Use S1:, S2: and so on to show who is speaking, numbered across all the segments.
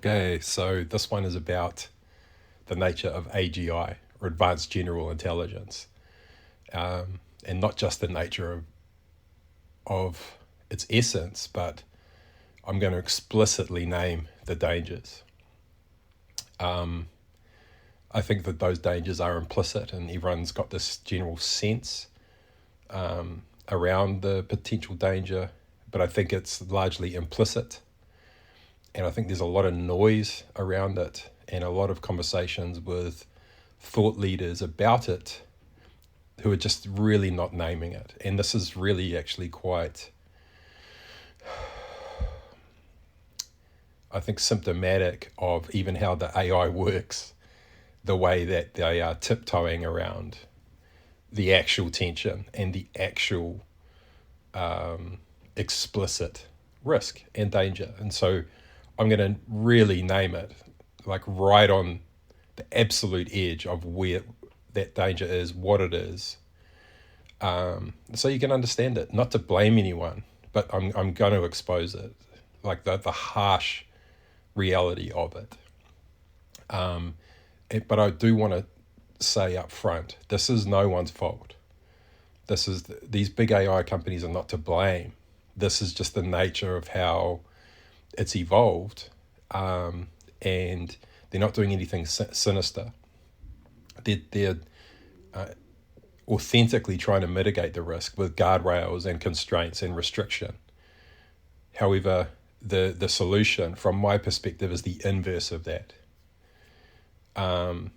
S1: Okay, so this one is about the nature of AGI, or Advanced General Intelligence, and not just the nature of its essence, but I'm going to explicitly name the dangers. I think that those dangers are implicit, and everyone's got this general sense around the potential danger, but I think it's largely implicit. And I think there's a lot of noise around it and a lot of conversations with thought leaders about it who are just really not naming it. And this is really actually quite, I think, symptomatic of even how the AI works, the way that they are tiptoeing around the actual tension and the actual explicit risk and danger. And so I'm going to really name it, like right on the absolute edge of where that danger is, what it is, so you can understand it. Not to blame anyone, but I'm going to expose it, like the harsh reality of it. But I do want to say up front, this is no one's fault. These big AI companies are not to blame. This is just the nature of how it's evolved, and they're not doing anything sinister. They're authentically trying to mitigate the risk with guardrails and constraints and restriction. However, the solution, from my perspective, is the inverse of that. And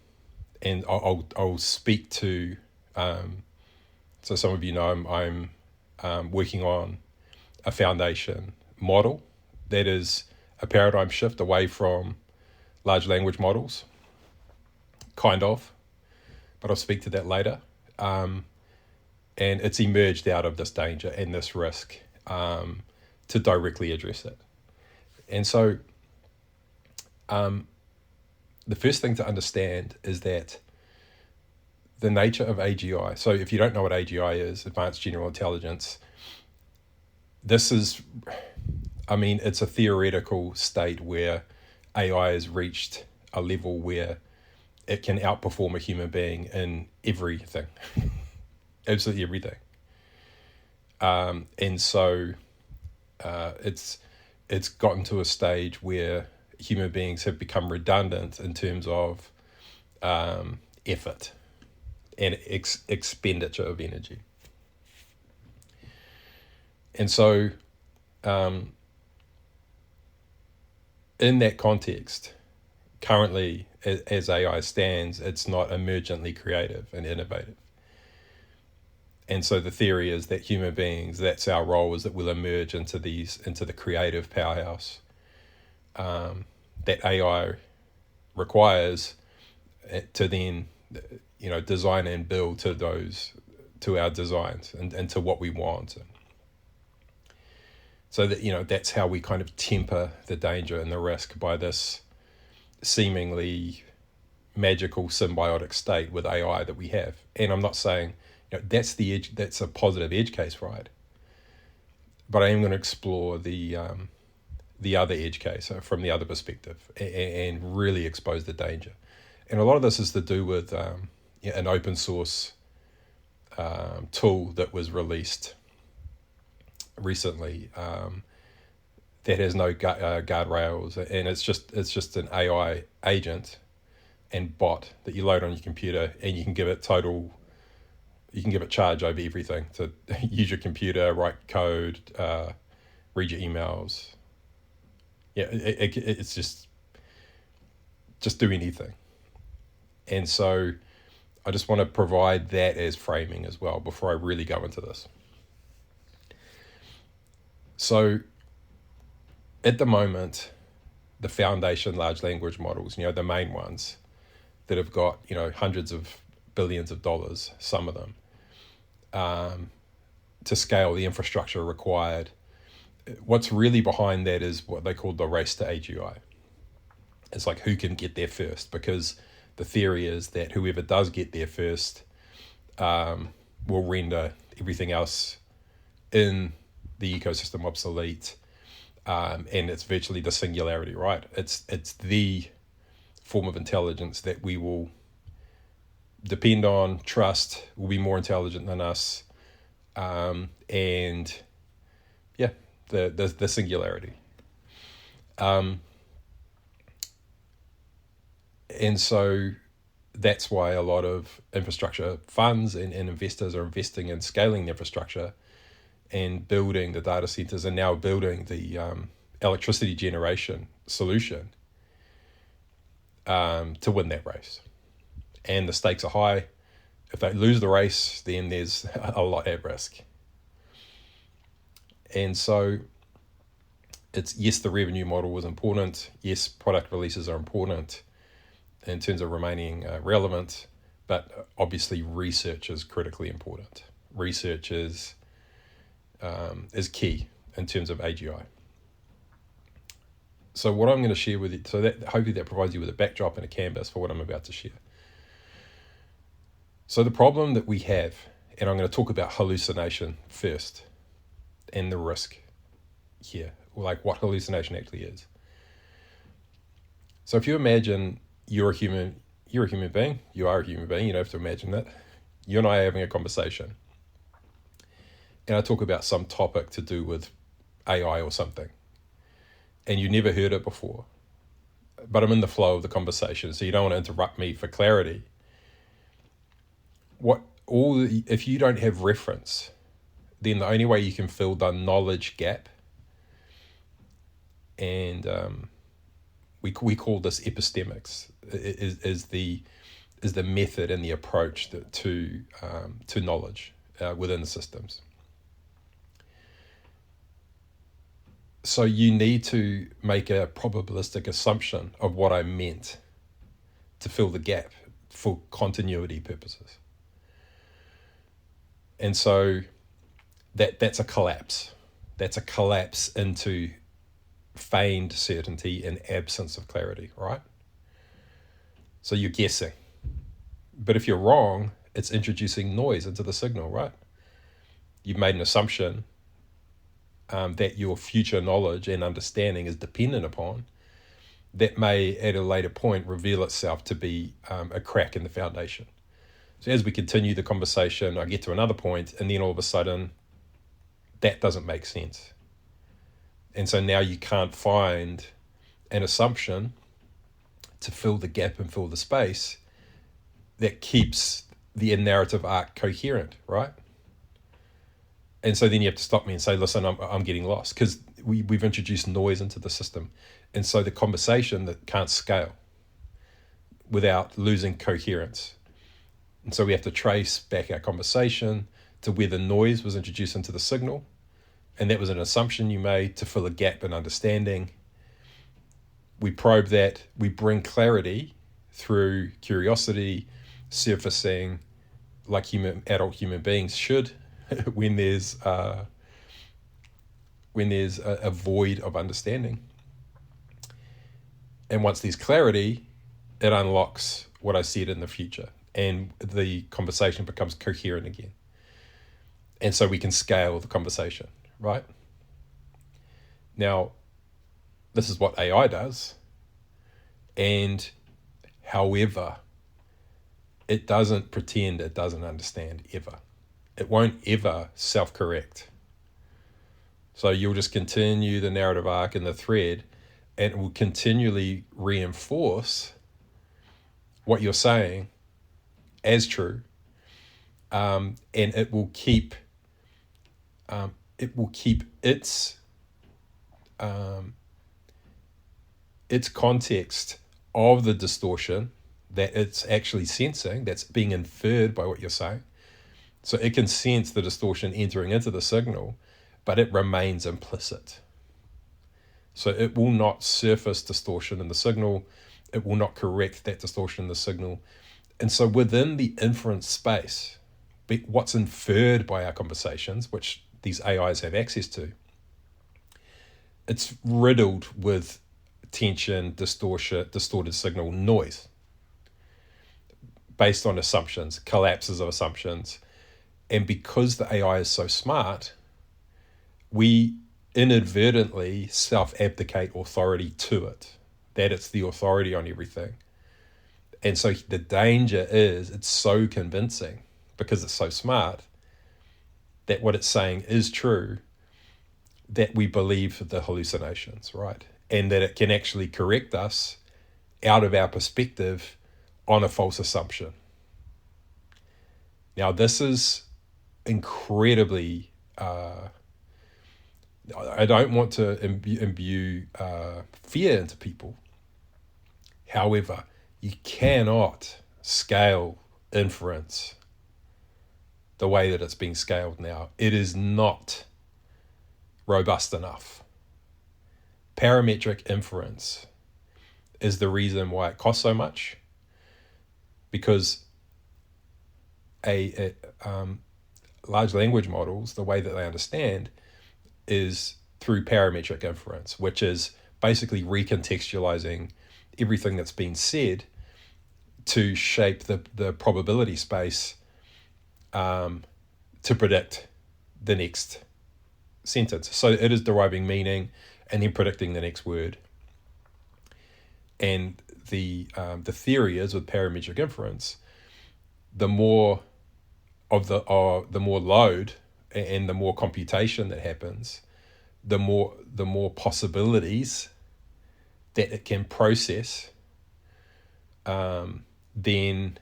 S1: I'll speak to. So some of you know I'm working on a foundation model that is a paradigm shift away from large language models, kind of, but I'll speak to that later. And it's emerged out of this danger and this risk to directly address it. And so the first thing to understand is that the nature of AGI, so if you don't know what AGI is, Advanced General Intelligence, this is, it's a theoretical state where AI has reached a level where it can outperform a human being in everything, absolutely everything. And so it's gotten to a stage where human beings have become redundant in terms of effort and expenditure of energy. And so in that context, currently, as AI stands, it's not emergently creative and innovative. And so the theory is that human beings, that's our role, is that we'll emerge into the creative powerhouse that AI requires to then, design and build to our designs and to what we want. So that, that's how we kind of temper the danger and the risk by this seemingly magical symbiotic state with AI that we have. And I'm not saying that's the edge, that's a positive edge case, right? But I am going to explore the other edge case from the other perspective and really expose the danger. And a lot of this is to do with an open source tool that was released recently that has no guardrails, and it's just an AI agent and bot that you load on your computer, and you can give it charge over everything to use your computer, write code, read your emails. Yeah, it's just do anything. And so I just want to provide that as framing as well before I really go into this. So at the moment, the foundation large language models, the main ones that have got, hundreds of billions of dollars, some of them, to scale the infrastructure required. What's really behind that is what they call the race to AGI. It's like who can get there first, because the theory is that whoever does get there first will render everything else in the ecosystem obsolete, and it's virtually the singularity, right? It's the form of intelligence that we will depend on, trust, will be more intelligent than us, and yeah, the singularity. And so that's why a lot of infrastructure funds and investors are investing in scaling the infrastructure and building the data centers, and now building the electricity generation solution to win that race. And the stakes are high. If they lose the race, then there's a lot at risk. And so it's, yes, the revenue model was important. Yes, product releases are important in terms of remaining relevant, but obviously research is critically important. Research is key in terms of AGI. So what I'm going to share with you, so that hopefully that provides you with a backdrop and a canvas for what I'm about to share. So the problem that we have, and I'm going to talk about hallucination first, and the risk here, like what hallucination actually is. So if you imagine you're a human being, you are a human being, you don't have to imagine that. You and I are having a conversation, and I talk about some topic to do with AI or something, and you never heard it before, but I'm in the flow of the conversation, so you don't want to interrupt me for clarity. If you don't have reference, then the only way you can fill the knowledge gap, and we call this epistemics, is the method and the approach to knowledge within the systems. So you need to make a probabilistic assumption of what I meant to fill the gap for continuity purposes. And so that's a collapse. That's a collapse into feigned certainty and absence of clarity, right? So you're guessing. But if you're wrong, it's introducing noise into the signal, right? You've made an assumption that your future knowledge and understanding is dependent upon, that may at a later point reveal itself to be a crack in the foundation. So as we continue the conversation, I get to another point, and then all of a sudden, that doesn't make sense. And so now you can't find an assumption to fill the gap and fill the space that keeps the narrative arc coherent, right? And so then you have to stop me and say, listen, I'm getting lost, because we've introduced noise into the system. And so the conversation that can't scale without losing coherence. And so we have to trace back our conversation to where the noise was introduced into the signal. And that was an assumption you made to fill a gap in understanding. We probe that, we bring clarity through curiosity, surfacing like adult human beings should when there's a void of understanding. And once there's clarity, it unlocks what I said in the future, and the conversation becomes coherent again. And so we can scale the conversation, right? Now, this is what AI does. And however, it doesn't pretend it doesn't understand ever. It won't ever self-correct. So you'll just continue the narrative arc and the thread, and it will continually reinforce what you're saying as true, and it will keep its context of the distortion that it's actually sensing, that's being inferred by what you're saying. So it can sense the distortion entering into the signal, but it remains implicit. So it will not surface distortion in the signal. It will not correct that distortion in the signal. And so within the inference space, what's inferred by our conversations, which these AIs have access to, it's riddled with tension, distorted signal, noise, based on assumptions, collapses of assumptions. And because the AI is so smart, we inadvertently self-abdicate authority to it, that it's the authority on everything. And so the danger is it's so convincing because it's so smart that what it's saying is true, that we believe the hallucinations, right? And that it can actually correct us out of our perspective on a false assumption. Now, this is incredibly, I don't want to imbue fear into people. However, you cannot scale inference the way that it's being scaled now. It is not robust enough. Parametric inference is the reason why it costs so much, because large language models, the way that they understand is through parametric inference, which is basically recontextualizing everything that's been said to shape the probability space to predict the next sentence. So it is deriving meaning and then predicting the next word. And the theory is, with parametric inference, the more load and the more computation that happens, the more possibilities that it can process, then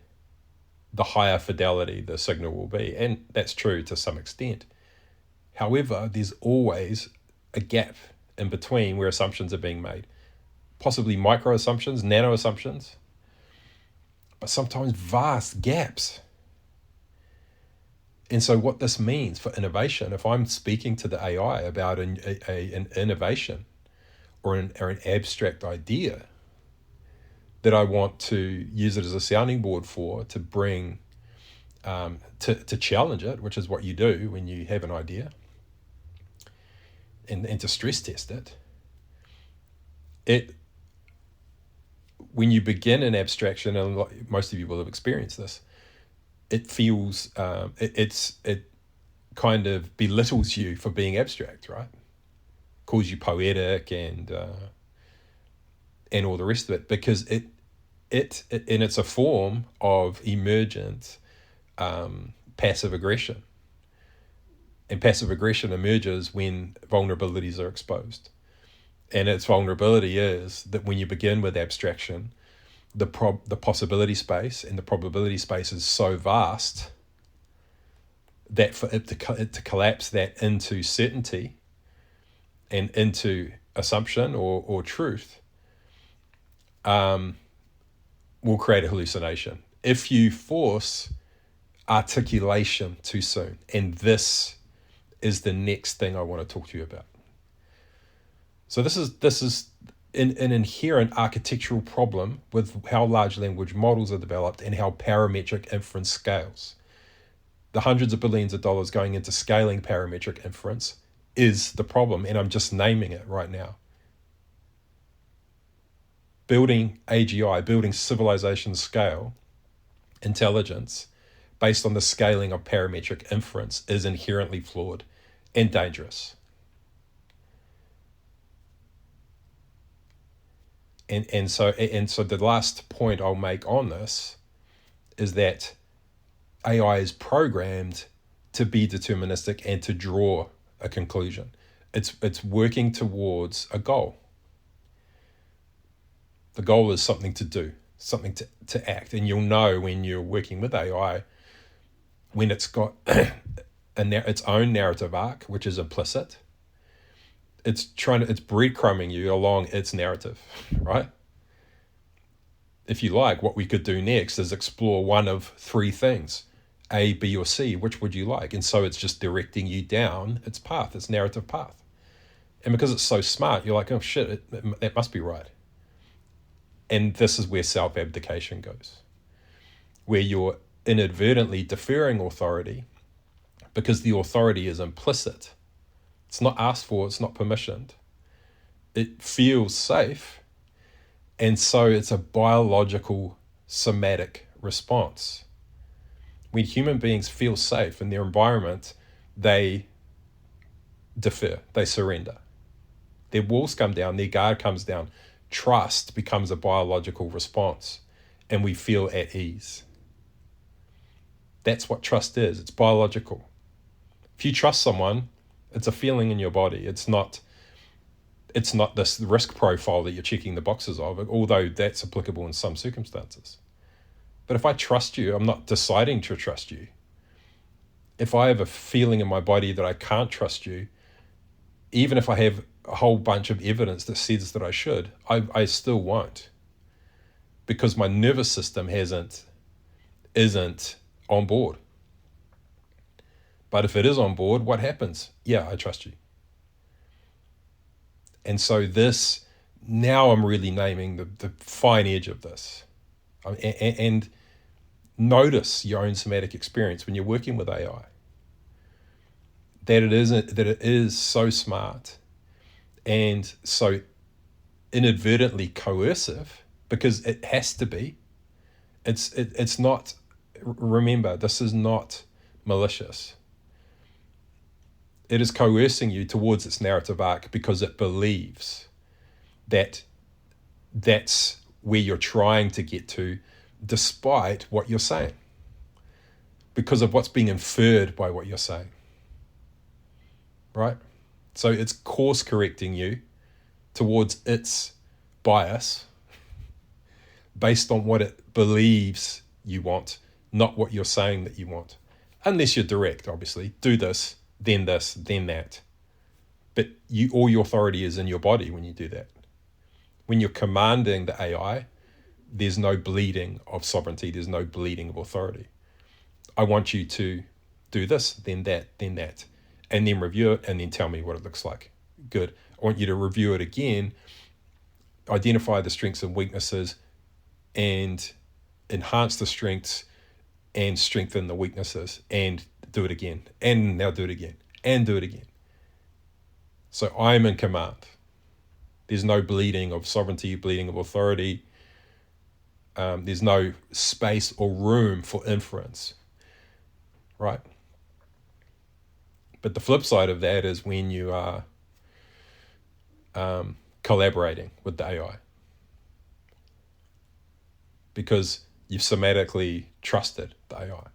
S1: the higher fidelity the signal will be. And that's true to some extent. However, there's always a gap in between where assumptions are being made. Possibly micro assumptions, nano assumptions, but sometimes vast gaps. And so what this means for innovation, if I'm speaking to the AI about an innovation or an abstract idea that I want to use it as a sounding board for, to bring, to challenge it, which is what you do when you have an idea, and to stress test it, when you begin an abstraction, and most of you will have experienced this, it feels, it kind of belittles you for being abstract, right? Calls you poetic and all the rest of it, because it and it's a form of emergent passive aggression. And passive aggression emerges when vulnerabilities are exposed. And its vulnerability is that when you begin with abstraction, the possibility space and the probability space is so vast that for it to collapse that into certainty and into assumption or truth will create a hallucination if you force articulation too soon. And this is the next thing I want to talk to you about. So this is an inherent architectural problem with how large language models are developed and how parametric inference scales. The hundreds of billions of dollars going into scaling parametric inference is the problem, and I'm just naming it right now. Building AGI, building civilization scale intelligence based on the scaling of parametric inference is inherently flawed and dangerous. And so the last point I'll make on this is that AI is programmed to be deterministic and to draw a conclusion. It's working towards a goal. The goal is something to do, something to act. And you'll know when you're working with AI when it's got its own narrative arc, which is implicit. It's breadcrumbing you along its narrative, right? If you like, what we could do next is explore one of three things, A, B, or C. Which would you like? And so it's just directing you down its path, its narrative path. And because it's so smart, you're like, oh shit, that must be right. And this is where self-abdication goes, where you're inadvertently deferring authority because the authority is implicit. It's not asked for, it's not permissioned. It feels safe, and so it's a biological somatic response. When human beings feel safe in their environment, they defer, they surrender. Their walls come down, their guard comes down. Trust becomes a biological response, and we feel at ease. That's what trust is. It's biological. If you trust someone, it's a feeling in your body. It's not this risk profile that you're checking the boxes of, although that's applicable in some circumstances. But if I trust you, I'm not deciding to trust you. If I have a feeling in my body that I can't trust you, even if I have a whole bunch of evidence that says that I should, I still won't. Because my nervous system isn't on board. But if it is on board, what happens? Yeah, I trust you. And so now I'm really naming the fine edge of this. And notice your own somatic experience when you're working with AI. That it is so smart and so inadvertently coercive, because it has to be. It's not. Remember, this is not malicious. It is coercing you towards its narrative arc because it believes that that's where you're trying to get to, despite what you're saying, because of what's being inferred by what you're saying. Right? So it's course correcting you towards its bias based on what it believes you want, not what you're saying that you want. Unless you're direct, obviously. Do this, then that. But all your authority is in your body when you do that. When you're commanding the AI, there's no bleeding of sovereignty, there's no bleeding of authority. I want you to do this, then that, and then review it, and then tell me what it looks like. Good. I want you to review it again, identify the strengths and weaknesses, and enhance the strengths and strengthen the weaknesses, and do it again, and now do it again, and do it again. So I'm in command. There's no bleeding of sovereignty, bleeding of authority. There's no space or room for inference, right? But the flip side of that is when you are collaborating with the AI, because you've somatically trusted the AI.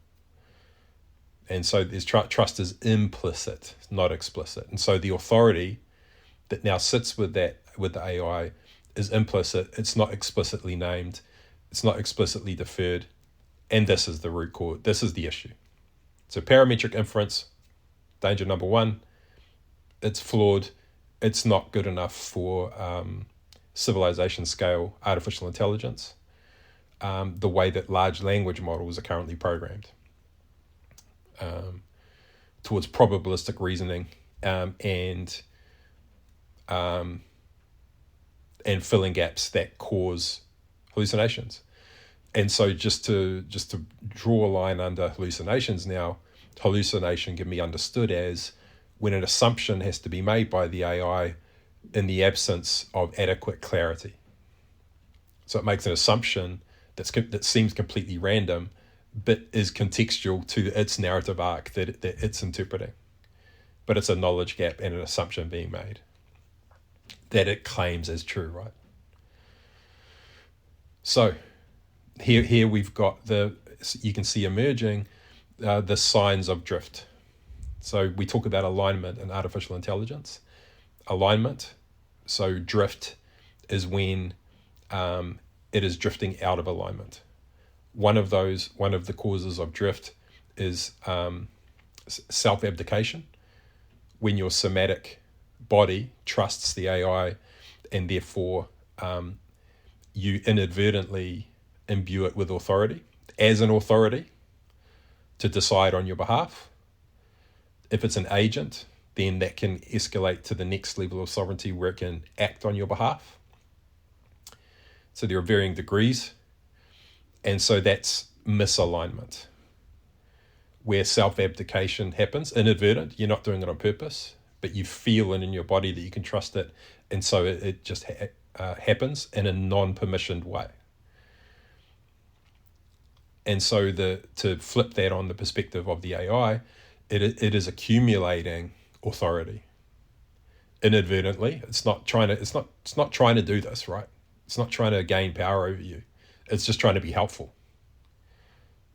S1: And so there's trust is implicit, not explicit. And so the authority that now sits with the AI is implicit. It's not explicitly named. It's not explicitly deferred. And this is the root cause. This is the issue. So parametric inference, danger number one, it's flawed. It's not good enough for civilization scale artificial intelligence, the way that large language models are currently programmed, towards probabilistic reasoning and filling gaps that cause hallucinations. And so just to draw a line under hallucinations now, hallucination can be understood as when an assumption has to be made by the AI in the absence of adequate clarity. So it makes an assumption that seems completely random, but is contextual to its narrative arc that it's interpreting. But it's a knowledge gap and an assumption being made that it claims as true, right? So here we've got you can see emerging the signs of drift. So we talk about alignment in artificial intelligence. Alignment, so drift is when it is drifting out of alignment. One of the causes of drift is self-abdication, when your somatic body trusts the AI and therefore you inadvertently imbue it with authority, as an authority to decide on your behalf. If it's an agent, then that can escalate to the next level of sovereignty where it can act on your behalf. So there are varying degrees. And so that's misalignment, where self-abdication happens, inadvertent. You're not doing it on purpose, but you feel it in your body that you can trust it. And so it just happens in a non-permissioned way. And so to flip that on the perspective of the AI, it is accumulating authority. inadvertently. It's not trying to do this, right? It's not trying to gain power over you. It's just trying to be helpful.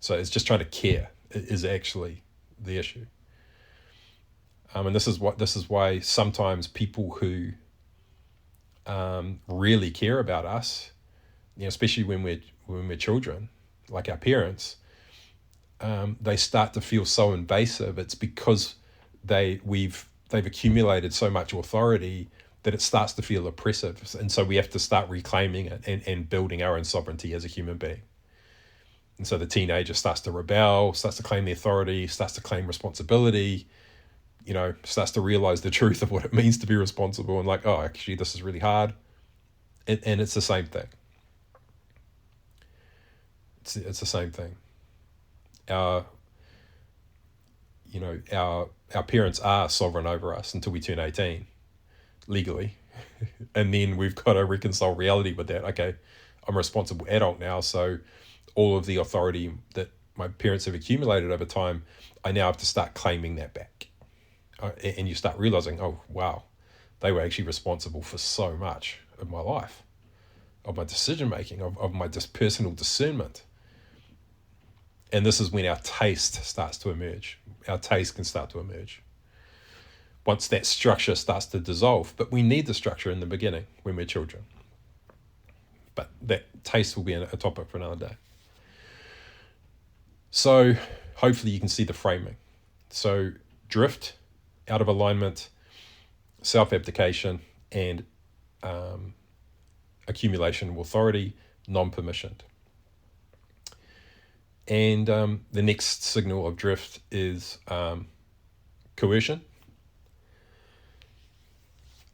S1: So it's just trying to care is actually the issue. And this is why sometimes people who really care about us, especially when we're children, like our parents, they start to feel so invasive. It's because they've accumulated so much authority that it starts to feel oppressive, and so we have to start reclaiming it and building our own sovereignty as a human being. And so the teenager starts to rebel, starts to claim the authority, starts to claim responsibility, starts to realize the truth of what it means to be responsible, and like, oh, actually, this is really hard. And it's the same thing. It's the same thing. Our parents are sovereign over us until we turn 18, legally. And then we've got to reconcile reality with that. Okay, I'm a responsible adult now, so all of the authority that my parents have accumulated over time, I now have to start claiming that back. And you start realizing, oh, wow, they were actually responsible for so much of my life, of my decision-making, of my personal discernment. And this is when our taste starts to emerge. Our taste can start to emerge once that structure starts to dissolve. But we need the structure in the beginning when we're children. But that taste will be a topic for another day. So hopefully you can see the framing. So drift, out of alignment, self-abdication, and accumulation of authority, non-permissioned. And the next signal of drift is coercion.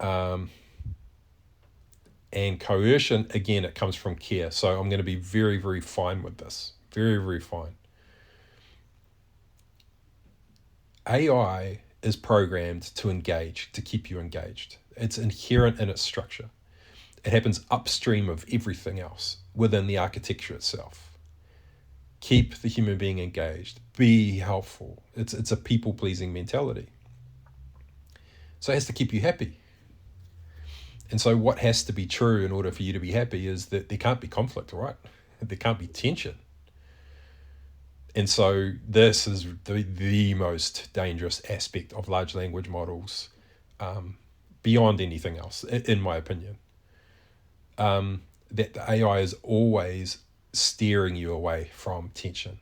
S1: And coercion, again, it comes from care. So I'm going to be very, very fine with this. Very, very fine. AI is programmed to engage, to keep you engaged. It's inherent in its structure. It happens upstream of everything else within the architecture itself. Keep the human being engaged. Be helpful. It's a people-pleasing mentality. So it has to keep you happy. And so what has to be true in order for you to be happy is that there can't be conflict, right? There can't be tension. And so this is the most dangerous aspect of large language models, beyond anything else, in my opinion. That the AI is always steering you away from tension.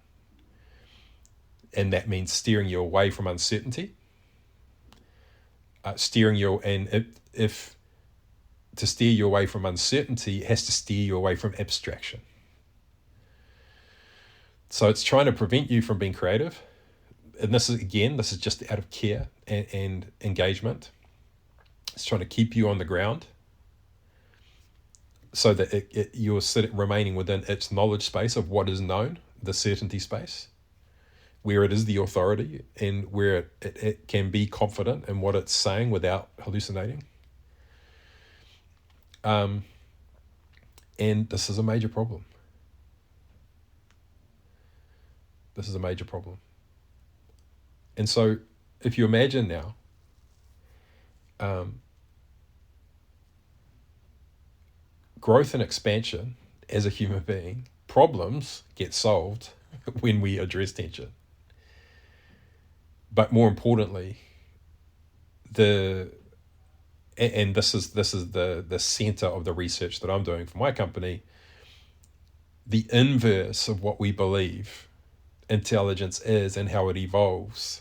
S1: And that means steering you away from uncertainty. To steer you away from uncertainty, it has to steer you away from abstraction. So it's trying to prevent you from being creative. And this is just out of care and engagement. It's trying to keep you on the ground so that you're remaining within its knowledge space of what is known, the certainty space, where it is the authority and where it can be confident in what it's saying without hallucinating. And this is a major problem. This is a major problem. And so if you imagine now, growth and expansion as a human being, problems get solved when we address tension. But more importantly, this is the center of the research that I'm doing for my company, the inverse of what we believe intelligence is and how it evolves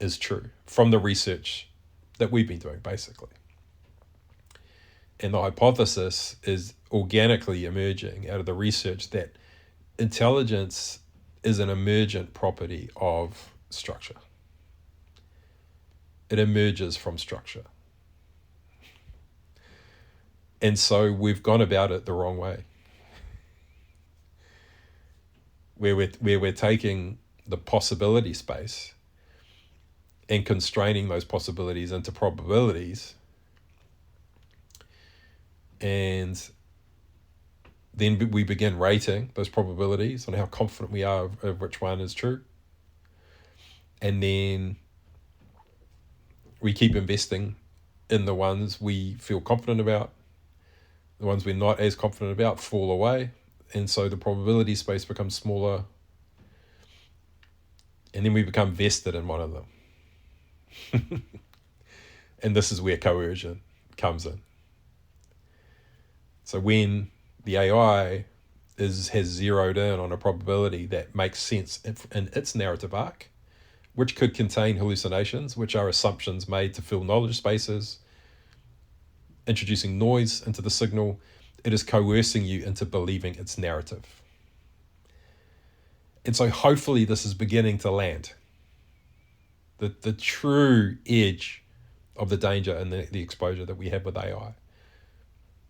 S1: is true from the research that we've been doing, basically. And the hypothesis is organically emerging out of the research that intelligence is an emergent property of structure. It emerges from structure. And so we've gone about it the wrong way. Where we're taking the possibility space and constraining those possibilities into probabilities, and then we begin rating those probabilities on how confident we are of which one is true, and then we keep investing in the ones we feel confident about. The ones we're not as confident about fall away. And so the probability space becomes smaller. And then we become vested in one of them. And this is where coercion comes in. So when the AI has zeroed in on a probability that makes sense in its narrative arc, which could contain hallucinations, which are assumptions made to fill knowledge spaces, introducing noise into the signal, it is coercing you into believing its narrative. And so hopefully this is beginning to land. The true edge of the danger and the exposure that we have with AI.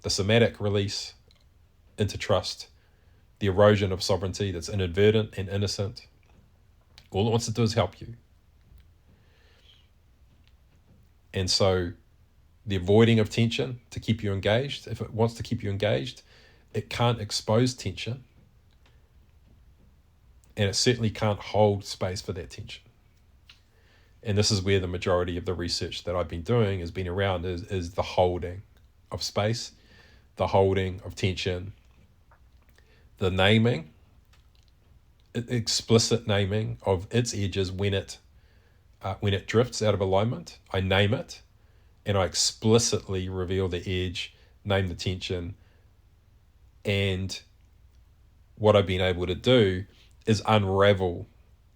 S1: The somatic release into trust, the erosion of sovereignty that's inadvertent and innocent. All it wants to do is help you. And so the avoiding of tension to keep you engaged, if it wants to keep you engaged, it can't expose tension. And it certainly can't hold space for that tension. And this is where the majority of the research that I've been doing has been around is the holding of space, the holding of tension, the naming, explicit naming of its edges when it drifts out of alignment. I name it and I explicitly reveal the edge, name the tension. And what I've been able to do is unravel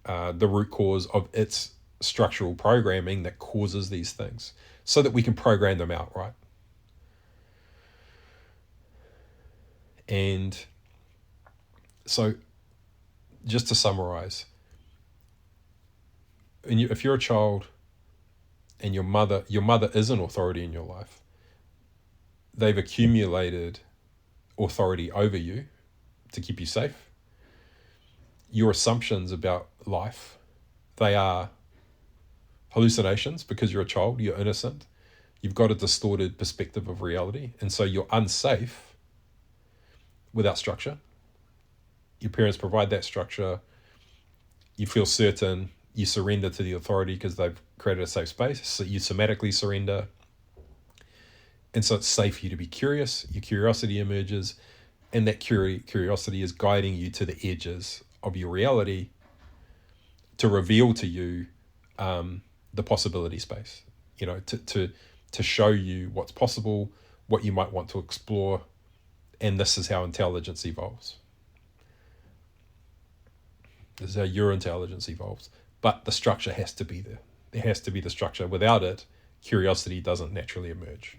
S1: the root cause of its structural programming that causes these things so that we can program them out, right? And so just to summarize, if you're a child and your mother is an authority in your life, they've accumulated authority over you to keep you safe. Your assumptions about life, they are hallucinations because you're a child, you're innocent, you've got a distorted perspective of reality, and so you're unsafe without structure. Your parents provide that structure, you feel certain, you surrender to the authority because they've created a safe space, so you somatically surrender. And so it's safe for you to be curious, your curiosity emerges, and that curiosity is guiding you to the edges of your reality to reveal to you the possibility space, to show you what's possible, what you might want to explore, and this is how intelligence evolves. This is how your intelligence evolves. But the structure has to be there. There has to be the structure. Without it, curiosity doesn't naturally emerge.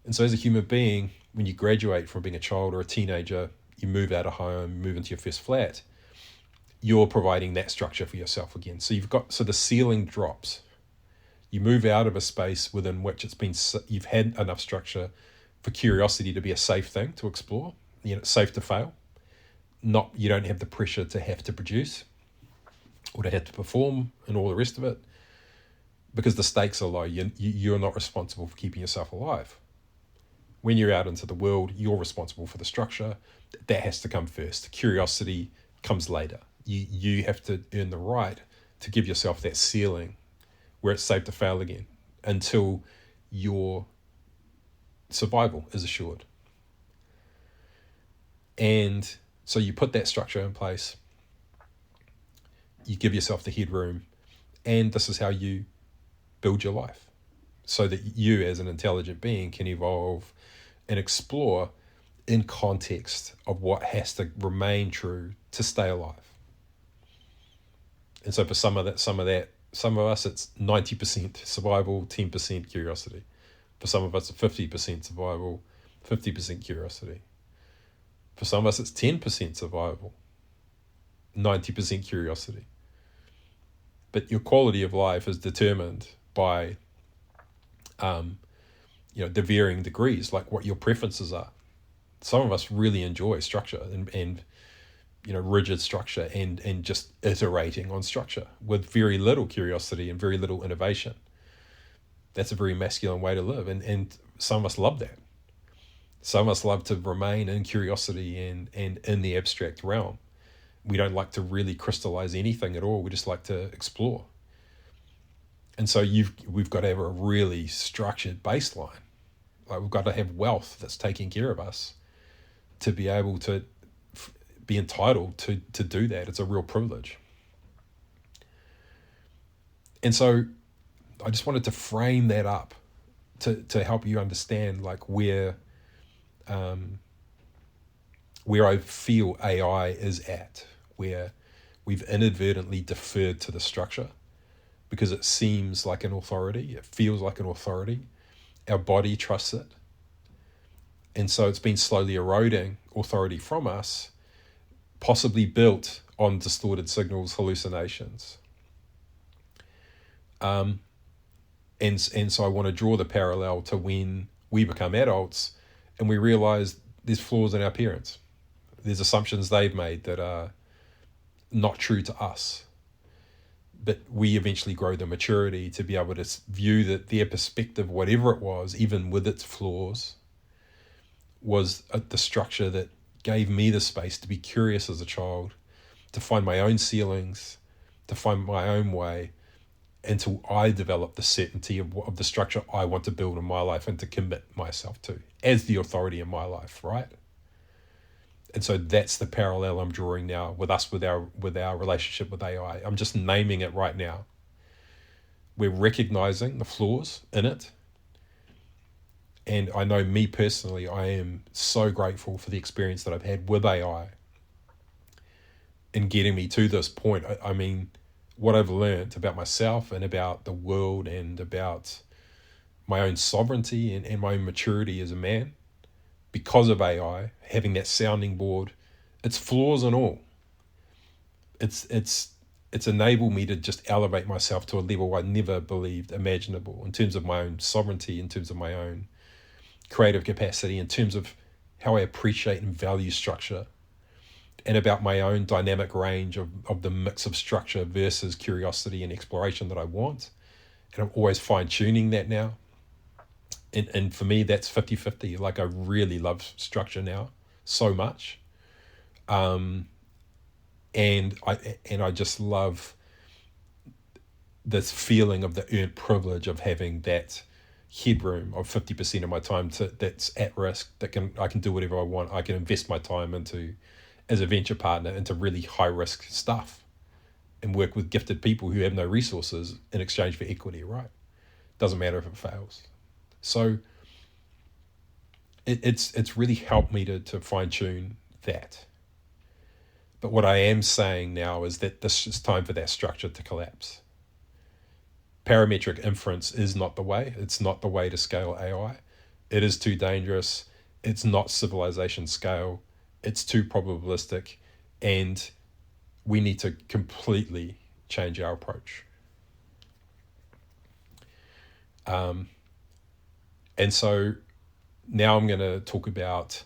S1: And so as a human being, when you graduate from being a child or a teenager, you move out of home, move into your first flat, you're providing that structure for yourself again. So the ceiling drops. You move out of a space within which you've had enough structure for curiosity to be a safe thing to explore. It's safe to fail. You don't have the pressure to have to produce or to have to perform and all the rest of it, because the stakes are low. You're not responsible for keeping yourself alive. When you're out into the world, you're responsible for the structure. That has to come first. Curiosity comes later. You have to earn the right to give yourself that ceiling where it's safe to fail again until your survival is assured. And so you put that structure in place, you give yourself the headroom, and this is how you build your life so that you as an intelligent being can evolve and explore in context of what has to remain true to stay alive. And so for some of us, it's 90% survival, 10% curiosity. For some of us, it's 50% survival, 50% curiosity. For some of us, it's 10% survival, 90% curiosity. But your quality of life is determined by, the varying degrees, like what your preferences are. Some of us really enjoy structure and rigid structure and just iterating on structure with very little curiosity and very little innovation. That's a very masculine way to live. And some of us love that. Some of us love to remain in curiosity and in the abstract realm. We don't like to really crystallize anything at all. We just like to explore. And so we've got to have a really structured baseline. Like, we've got to have wealth that's taking care of us to be able to be entitled to do that. It's a real privilege. And so I just wanted to frame that up to help you understand, like, where I feel AI is at, where we've inadvertently deferred to the structure because it seems like an authority, it feels like an authority, our body trusts it, and so it's been slowly eroding authority from us, possibly built on distorted signals, hallucinations. And so I want to draw the parallel to when we become adults and we realize there's flaws in our parents. There's assumptions they've made that are not true to us. But we eventually grow the maturity to be able to view that their perspective, whatever it was, even with its flaws, was the structure that gave me the space to be curious as a child, to find my own ceilings, to find my own way, until I develop the certainty of the structure I want to build in my life and to commit myself to as the authority in my life, right? And so that's the parallel I'm drawing now with us, with our relationship with AI. I'm just naming it right now. We're recognizing the flaws in it. And I know, me personally, I am so grateful for the experience that I've had with AI in getting me to this point. I mean, what I've learned about myself and about the world and about my own sovereignty and my own maturity as a man, because of AI, having that sounding board, its flaws and all, it's enabled me to just elevate myself to a level I never believed imaginable, in terms of my own sovereignty, in terms of my own creative capacity, in terms of how I appreciate and value structure, and about my own dynamic range of the mix of structure versus curiosity and exploration that I want. And I'm always fine-tuning that now. And for me, that's 50-50. Like, I really love structure now so much. And I just love this feeling of the earned privilege of having that headroom of 50% of my time that's at risk, that I can do whatever I want. I can invest my time into, as a venture partner, into really high risk stuff and work with gifted people who have no resources in exchange for equity, right? Doesn't matter if it fails. So it's really helped me to fine-tune that. But what I am saying now is that this is time for that structure to collapse. Parametric inference is not the way. It's not the way to scale AI. It is too dangerous. It's not civilization scale. It's too probabilistic. And we need to completely change our approach. And so now I'm going to talk about,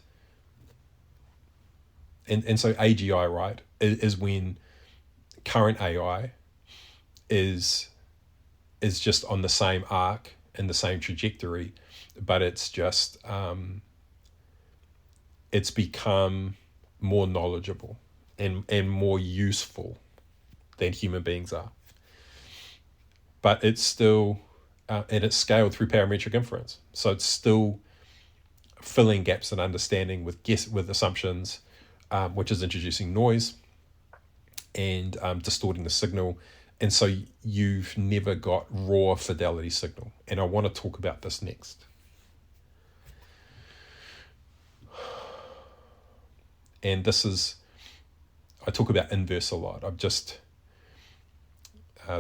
S1: and so AGI, right, is when current AI is just on the same arc and the same trajectory, but it's just, it's become more knowledgeable and more useful than human beings are. But it's still, and it's scaled through parametric inference. So it's still filling gaps in understanding with assumptions, which is introducing noise and distorting the signal. And so you've never got raw fidelity signal. And I want to talk about this next. And this is, I talk about inverse a lot.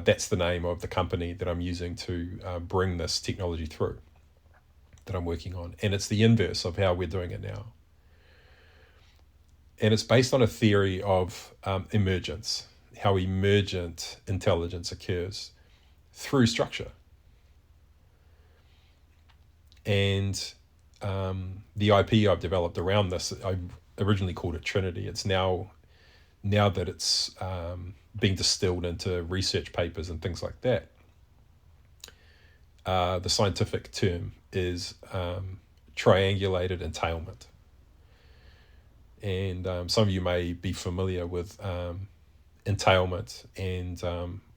S1: That's the name of the company that I'm using to bring this technology through, that I'm working on. And it's the inverse of how we're doing it now. And it's based on a theory of emergence, how emergent intelligence occurs through structure. And the IP I've developed around this, I originally called it Trinity. It's now that it's being distilled into research papers and things like that, the scientific term is triangulated entailment. And some of you may be familiar with entailment, and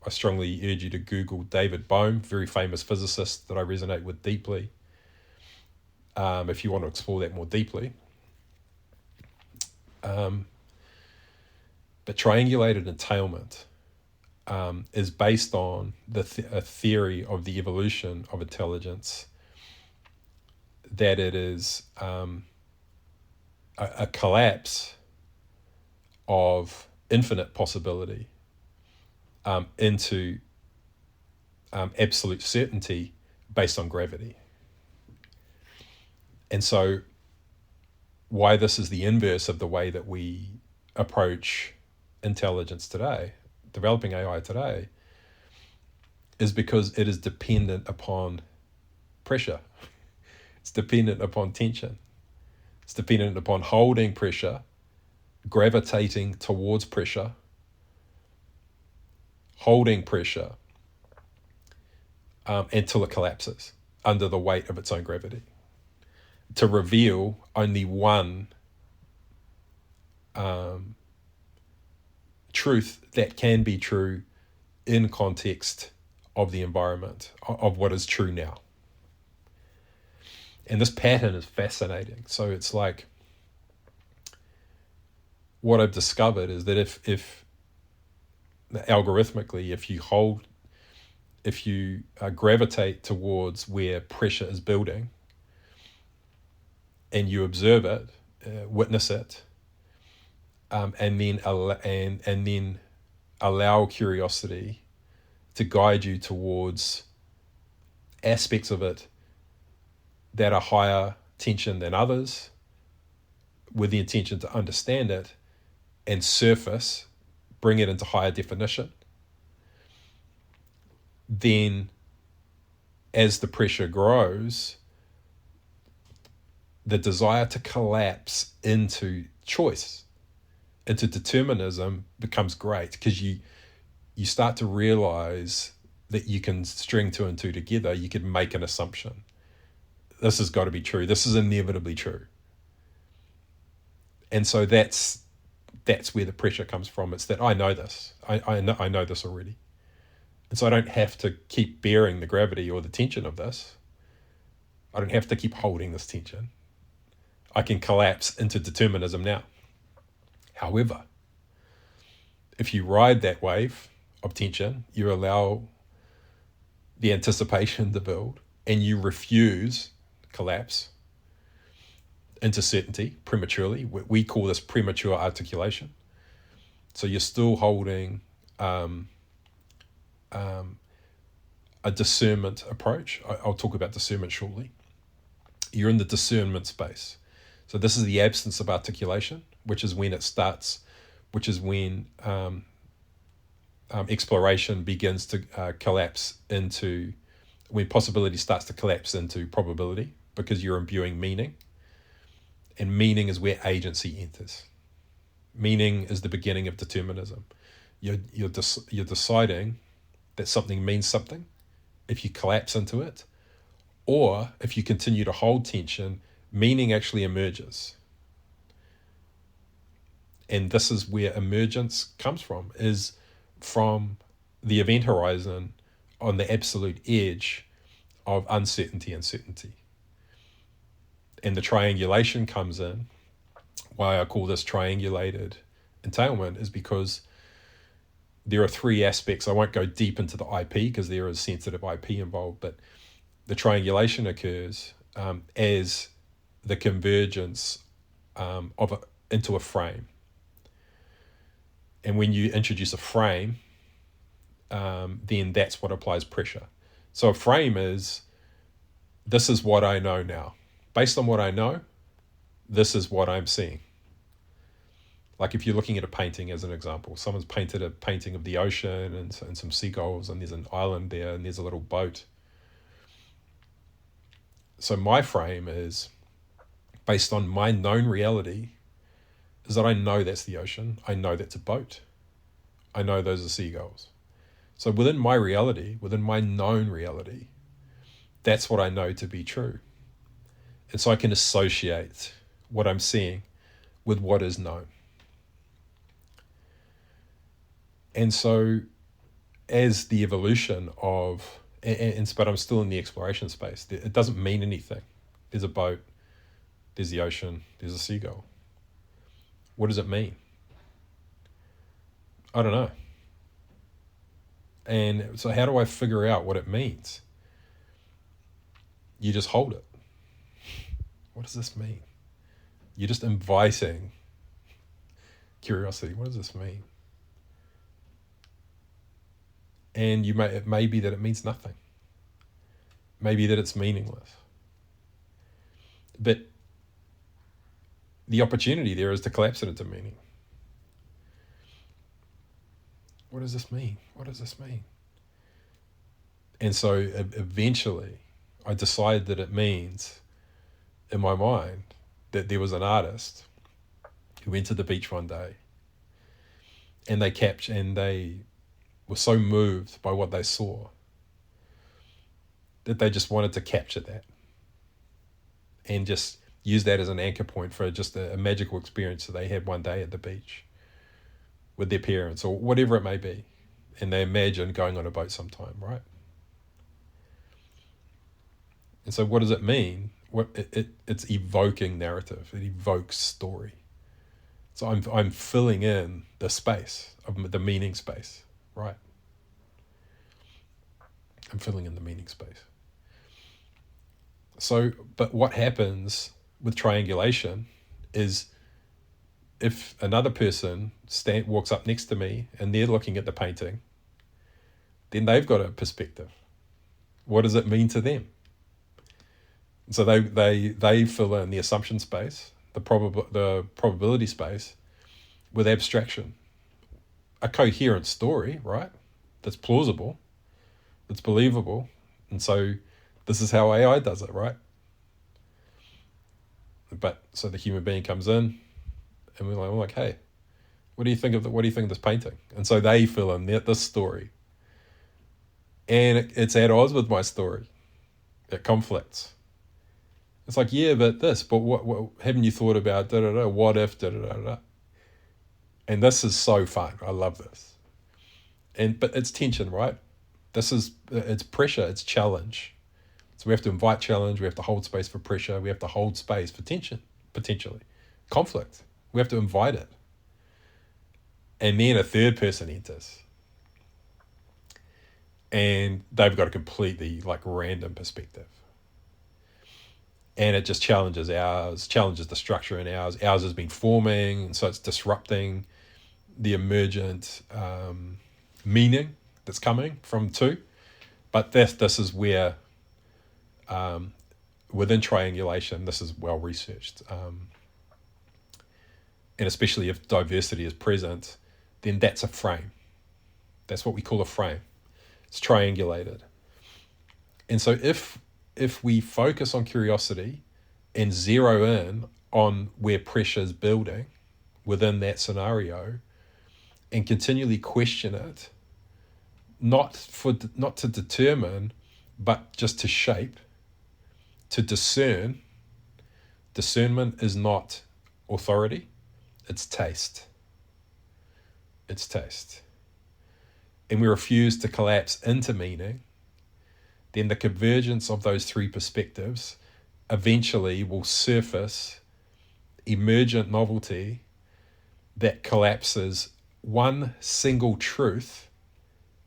S1: I strongly urge you to Google David Bohm, very famous physicist that I resonate with deeply, if you want to explore that more deeply. But triangulated entailment is based on a theory of the evolution of intelligence, that it is a collapse of infinite possibility into absolute certainty based on gravity. And so why this is the inverse of the way that we approach intelligence today, developing AI today, is because it is dependent upon pressure. It's dependent upon tension. It's dependent upon holding pressure, gravitating towards pressure, holding pressure until it collapses under the weight of its own gravity, to reveal only one truth that can be true in context of the environment, of what is true now. And this pattern is fascinating. So it's like, what I've discovered is that if algorithmically, if you gravitate towards where pressure is building, and you observe it, witness it, and then allow curiosity to guide you towards aspects of it that are higher tension than others, with the intention to understand it and bring it into higher definition, then as the pressure grows, the desire to collapse into choice, into determinism, becomes great, because you start to realize that you can string two and two together. You can make an assumption. This has got to be true. This is inevitably true. And so that's where the pressure comes from. It's that I know this. I know this already. And so I don't have to keep bearing the gravity or the tension of this. I don't have to keep holding this tension. I can collapse into determinism now. However, if you ride that wave of tension, you allow the anticipation to build, and you refuse collapse into certainty prematurely. We call this premature articulation. So you're still holding a discernment approach. I'll talk about discernment shortly. You're in the discernment space. So this is the absence of articulation, which is when it starts, which is when exploration begins to collapse into, when possibility starts to collapse into probability, because you're imbuing meaning. And meaning is where agency enters. Meaning is the beginning of determinism. You're deciding that something means something if you collapse into it, or if you continue to hold tension, meaning actually emerges. And this is where emergence comes from, is from the event horizon on the absolute edge of uncertainty and certainty. And the triangulation comes in. Why I call this triangulated entailment is because there are three aspects. I won't go deep into the IP because there is sensitive IP involved, but the triangulation occurs as the convergence into a frame. And when you introduce a frame, then that's what applies pressure. So a frame is, this is what I know now. Based on what I know, this is what I'm seeing. Like if you're looking at a painting as an example, someone's painted a painting of the ocean and some seagulls, and there's an island there and there's a little boat. So my frame is, based on my known reality, is that I know that's the ocean. I know that's a boat. I know those are seagulls. So within my reality, within my known reality, that's what I know to be true. And so I can associate what I'm seeing with what is known. And so as the evolution of, but I'm still in the exploration space. It doesn't mean anything. There's a boat, there's the ocean, there's a seagull. What does it mean? I don't know. And so how do I figure out what it means? You just hold it. What does this mean? You're just inviting curiosity. What does this mean? And it may be that it means nothing. Maybe that it's meaningless. But the opportunity there is to collapse it into meaning. What does this mean? What does this mean? And so eventually I decide that it means, in my mind, that there was an artist who went to the beach one day and they were so moved by what they saw that they just wanted to capture that and just use that as an anchor point for just a magical experience that they had one day at the beach with their parents or whatever it may be. And they imagine going on a boat sometime, right? And so what does it mean? It's evoking narrative. It evokes story. So I'm filling in the space of the meaning space, right? I'm filling in the meaning space. So, but what happens with triangulation is if another person walks up next to me and they're looking at the painting, then they've got a perspective. What does it mean to them? So they fill in the assumption space, the probability space, with abstraction. A coherent story, right? That's plausible, that's believable. And so this is how AI does it, right? But so the human being comes in and we're like, hey, what do you think of this painting? And so they fill in this story. And it's at odds with my story. It conflicts. It's like, yeah, but what haven't you thought about da-da-da, what if da-da-da-da? And this is so fun. I love this. But it's tension, right? It's pressure, it's challenge. So we have to invite challenge, we have to hold space for pressure, we have to hold space for tension, potentially. Conflict. We have to invite it. And then a third person enters. And they've got a completely random perspective. And it just challenges the structure in ours. Ours has been forming, and so it's disrupting the emergent meaning that's coming from two. But this is where, within triangulation, this is well researched. And especially if diversity is present, then that's a frame. That's what we call a frame. It's triangulated. And so if we focus on curiosity and zero in on where pressure is building within that scenario and continually question it, not to determine, but just to shape, to discern. Discernment is not authority, it's taste. It's taste. And we refuse to collapse into meaning, then the convergence of those three perspectives eventually will surface emergent novelty that collapses one single truth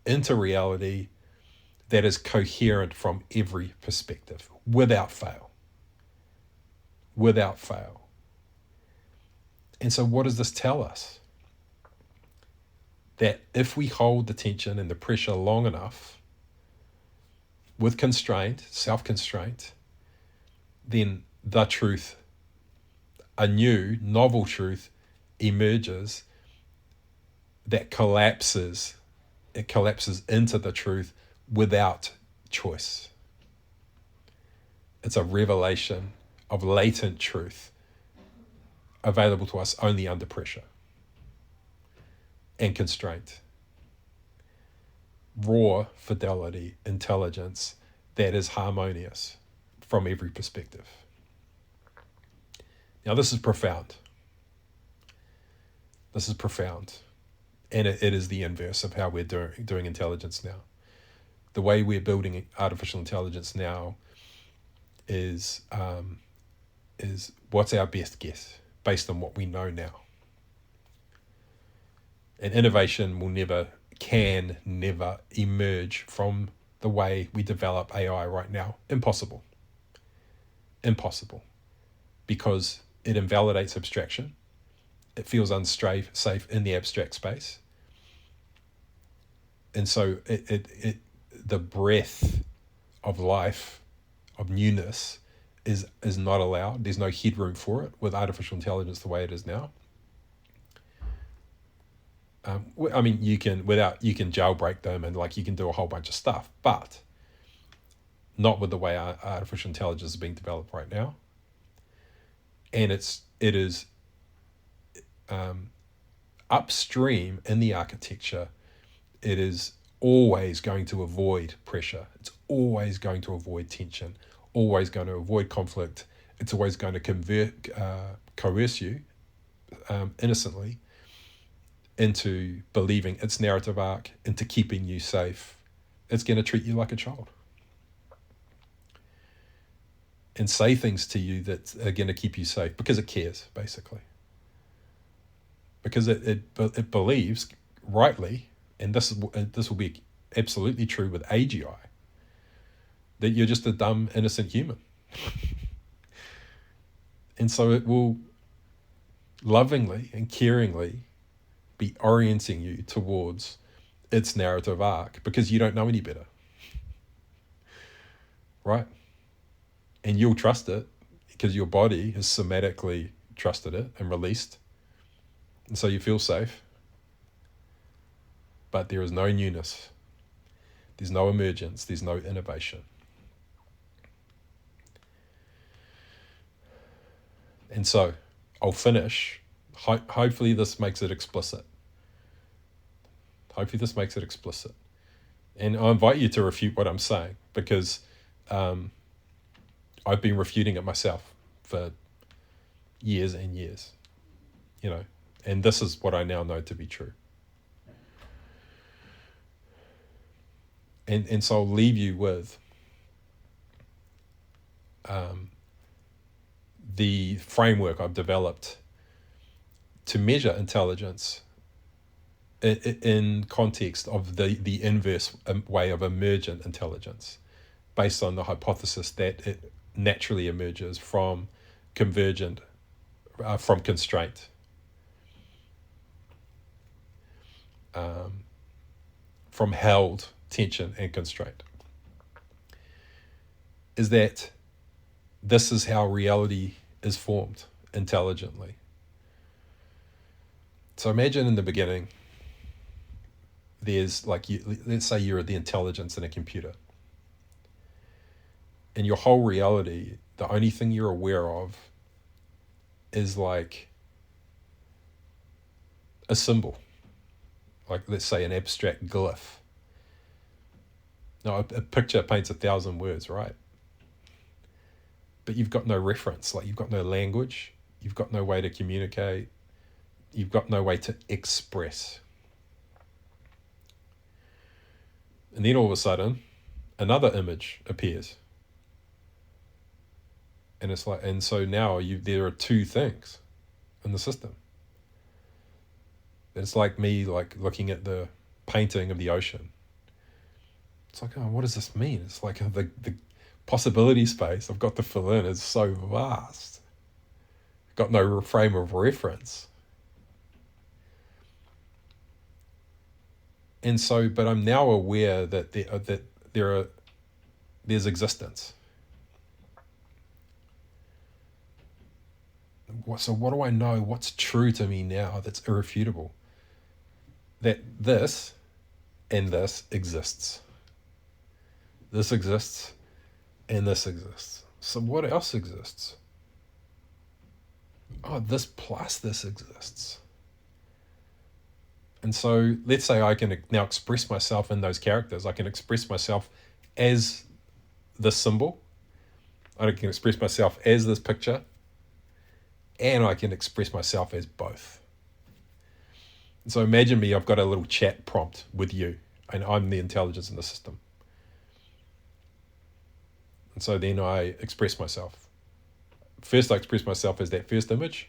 S1: into reality that is coherent from every perspective, without fail. Without fail. And so what does this tell us? That if we hold the tension and the pressure long enough, with constraint, self-constraint, then the truth, a new, novel truth emerges that collapses. It collapses into the truth without choice. It's a revelation of latent truth available to us only under pressure and constraint. Raw fidelity, intelligence that is harmonious from every perspective. Now, this is profound. This is profound. And it is the inverse of how we're doing intelligence now. The way we're building artificial intelligence now is what's our best guess based on what we know now. And innovation can never emerge from the way we develop AI right now. Impossible. Because it invalidates abstraction. It feels safe in the abstract space. And so the breath of life, of newness, is not allowed. There's no headroom for it with artificial intelligence the way it is now. I mean, you can jailbreak them and you can do a whole bunch of stuff, but not with the way artificial intelligence is being developed right now. And it is upstream in the architecture. It is always going to avoid pressure. It's always going to avoid tension. Always going to avoid conflict. It's always going to coerce you innocently into believing its narrative arc, into keeping you safe. It's going to treat you like a child and say things to you that are going to keep you safe because it cares, basically. Because it believes rightly, and this will be absolutely true with AGI, that you're just a dumb, innocent human. And so it will lovingly and caringly be orienting you towards its narrative arc because you don't know any better. Right? And you'll trust it because your body has somatically trusted it and released. And so you feel safe. But there is no newness. There's no emergence. There's no innovation. And so I'll finish. Hopefully this makes it explicit. And I invite you to refute what I'm saying because I've been refuting it myself for years and years, and this is what I now know to be true. And so I'll leave you with the framework I've developed to measure intelligence in context of the inverse way of emergent intelligence, based on the hypothesis that it naturally emerges from constraint. From held tension and constraint. Is that this is how reality is formed intelligently. So imagine in the beginning, there's let's say you're the intelligence in a computer. And your whole reality, the only thing you're aware of is a symbol. Let's say an abstract glyph. Now, a picture paints 1,000 words, right? But you've got no reference, you've got no language, you've got no way to communicate, you've got no way to express. And then all of a sudden, another image appears. And it's and so now there are two things in the system. It's like me looking at the painting of the ocean. It's what does this mean? It's the possibility space I've got to fill in is so vast. I've got no frame of reference. And so, but I'm now aware that there's existence. So what do I know? What's true to me now that's irrefutable? That this and this exists. This exists and this exists. So what else exists? Oh, this plus this exists. And so let's say I can now express myself in those characters. I can express myself as this symbol. I can express myself as this picture. And I can express myself as both. So imagine me, I've got a little chat prompt with you, and I'm the intelligence in the system. And so then I express myself. First, I express myself as that first image.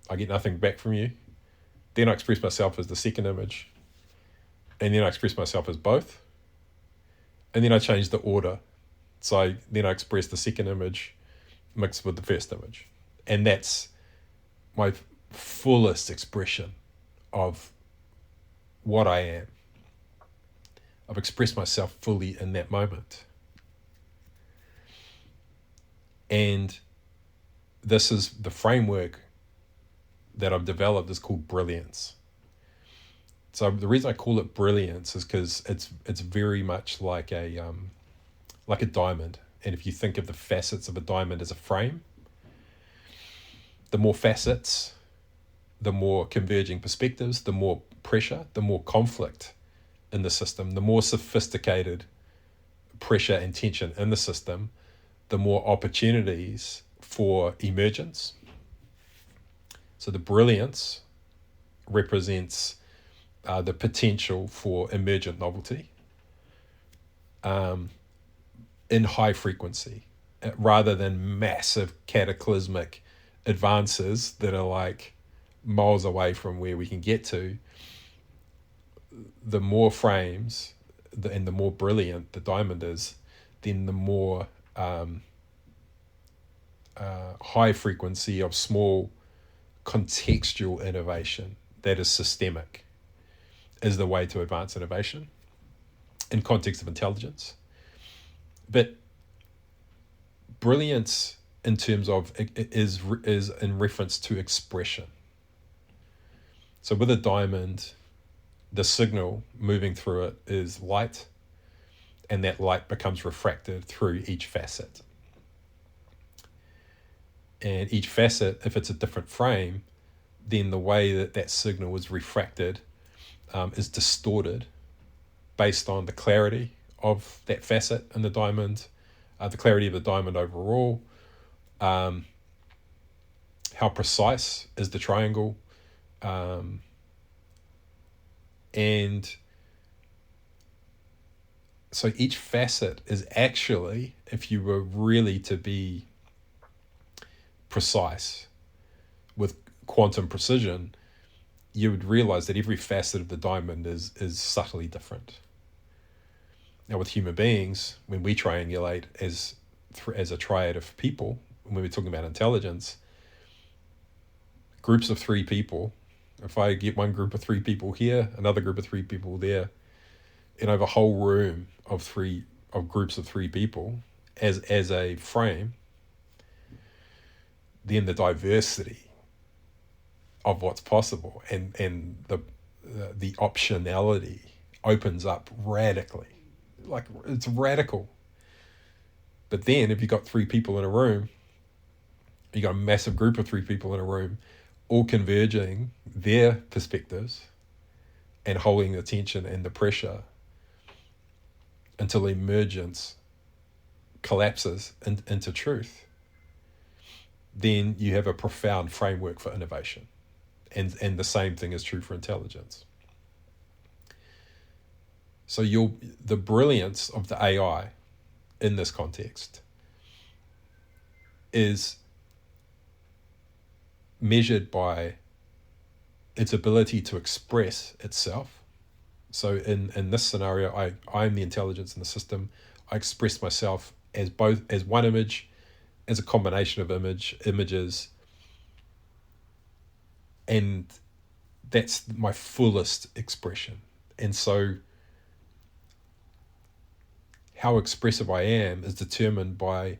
S1: I get nothing back from you. Then I express myself as the second image. And then I express myself as both. And then I change the order. So then I express the second image mixed with the first image. And that's my fullest expression of what I am. I've expressed myself fully in that moment. And this is the framework that I've developed is called brilliance. So the reason I call it brilliance is because it's very much like a diamond. And if you think of the facets of a diamond as a frame, the more facets, the more converging perspectives, the more pressure, the more conflict in the system, the more sophisticated pressure and tension in the system, the more opportunities for emergence. So the brilliance represents the potential for emergent novelty in high frequency, rather than massive cataclysmic advances that are like miles away from where we can get to. The more frames and the more brilliant the diamond is, then the more high frequency of small contextual innovation that is systemic is the way to advance innovation in context of intelligence. But brilliance in terms of is in reference to expression. So with a diamond, the signal moving through it is light, and that light becomes refracted through each facet. And each facet, if it's a different frame, then the way that that signal is refracted is distorted based on the clarity of that facet in the diamond, the clarity of the diamond overall, how precise is the triangle, and so each facet is actually, if you were really to be precise with quantum precision, you would realize that every facet of the diamond is subtly different. Now with human beings, when we triangulate as a triad of people, when we're talking about intelligence, groups of three people, if I get one group of three people here, another group of three people there, and I have a whole room of groups of three people as a frame, then the diversity of what's possible and the optionality opens up radically. Like, it's radical. But then if you've got three people in a room, you got a massive group of three people in a room, all converging their perspectives and holding the tension and the pressure until emergence collapses into truth, then you have a profound framework for innovation. And the same thing is true for intelligence. So the brilliance of the AI in this context is measured by its ability to express itself. So in this scenario, I'm the intelligence in the system. I express myself as one image, as a combination of images, and that's my fullest expression. And so how expressive I am is determined by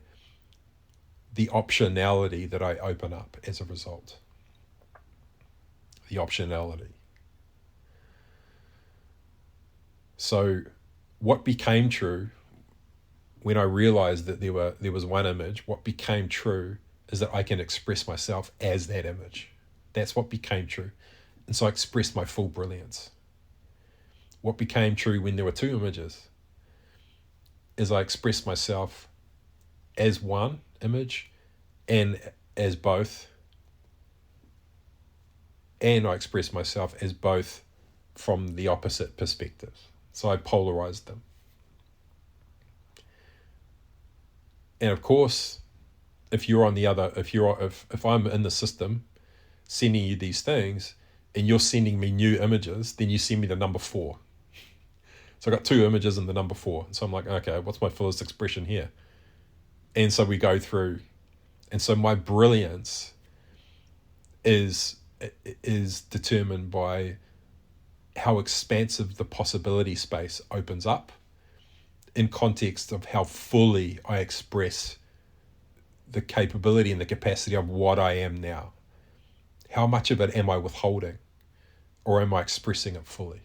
S1: the optionality that I open up as a result. The optionality. So what became true when I realized that there was one image, what became true is that I can express myself as that image. That's what became true. And so I expressed my full brilliance. What became true when there were two images is I expressed myself as one image and as both, and I express myself as both from the opposite perspectives. So I polarized them. And of course, if I'm in the system sending you these things and you're sending me new images, then you send me the number 4. So I got 2 images and the number 4. So I'm like, okay, what's my fullest expression here? And so we go through, and so my brilliance is determined by how expansive the possibility space opens up in context of how fully I express the capability and the capacity of what I am now. How much of it am I withholding, or am I expressing it fully?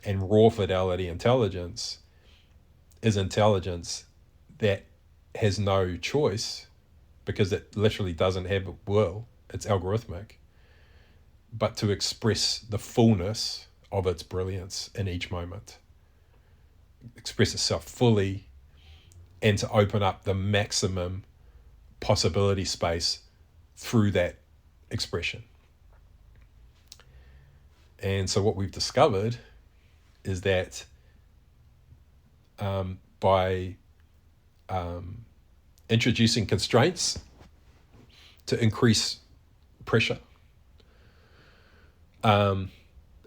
S1: And raw fidelity intelligence is intelligence that has no choice, because it literally doesn't have a will, it's algorithmic, but to express the fullness of its brilliance in each moment, express itself fully, and to open up the maximum possibility space through that expression. And so what we've discovered is that by introducing constraints to increase pressure, and